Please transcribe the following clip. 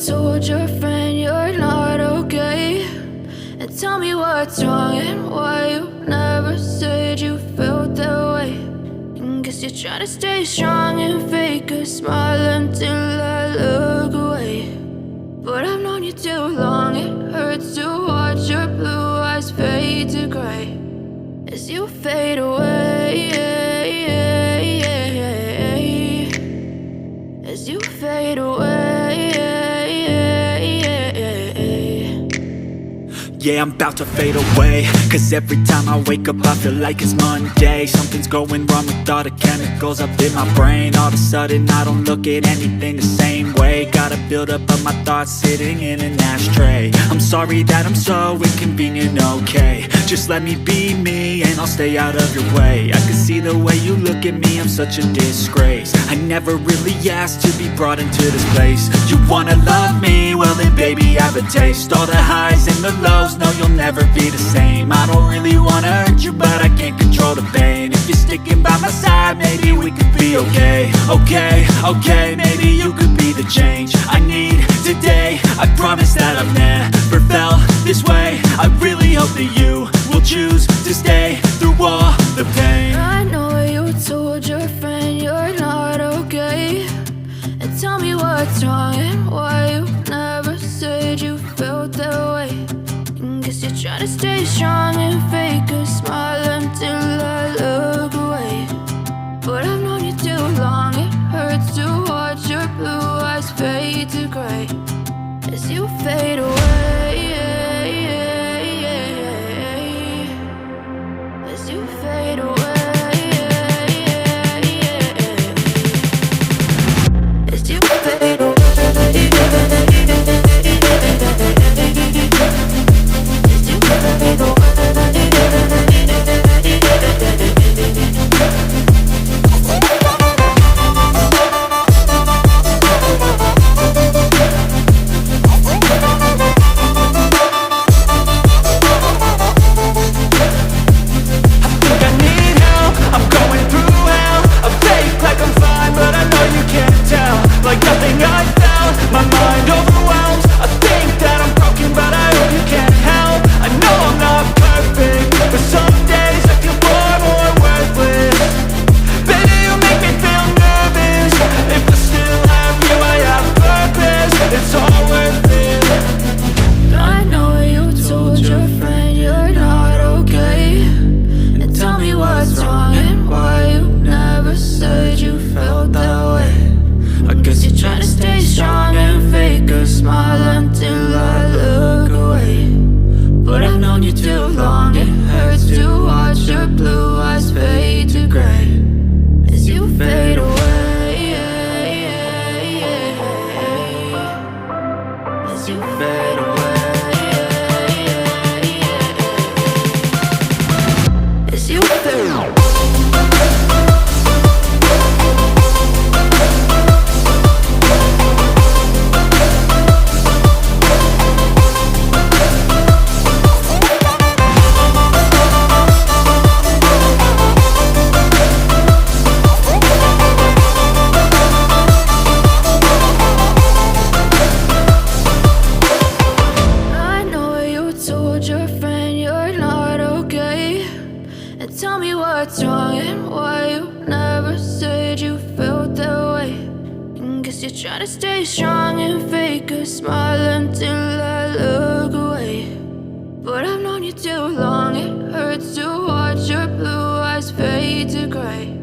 told your friend you're not okay, and tell me what's wrong and why you never said you felt that way. And guess you're trying to stay strong and fake a smile until I look away. But I've known you too long, it hurts to watch your blue eyes fade to gray as you fade away, as you fade away. Yeah, I'm about to fade away, cause every time I wake up I feel like it's Monday. Something's going wrong with all the chemicals up in my brain. All of a sudden I don't look at anything the same way. Gotta build up of my thoughts sitting in an ashtray. I'm sorry that I'm so inconvenient, okay. Just let me be me and I'll stay out of your way. I can see the way you look at me, I'm such a disgrace. I never really asked to be brought into this place. You wanna love me? Well then baby I have a taste. All the highs and the lows, no you'll never be the same. I don't really wanna hurt you but I can't control the pain. If you're sticking by my side maybe we could be okay. Okay, maybe you could be the change I need today. I promise that I've never felt this way. I really hope that you will choose to stay through all the pain. I know you told your friend you're not okay, and tell me what's wrong and why you never said you felt that way. And guess you're trying to stay strong and fake a smile until I look away. But I've known you too long, it hurts to watch your blue eyes fade to gray as you fade away, as you fade away, as you fade away. Like nothing I felt, my mind overwhelmed. I think that I'm broken but I hope you can't help. I know I'm not perfect, but some days I feel far more worthless. Baby, you make me feel nervous. If I still have you, I have purpose. It's all worth it. I know you told your friend you're not okay, and tell me what's wrong and why you never said you felt that way. I guess you're trying to stay strong and fake a smile until I look away. But I've known you too long, it hurts to watch your blue eyes fade to gray as you fade away, as you fade away, as you fade away. Tell me what's wrong and why you never said you felt that way. And guess you're trying to stay strong and fake a smile until I look away. But I've known you too long, it hurts to watch your blue eyes fade to gray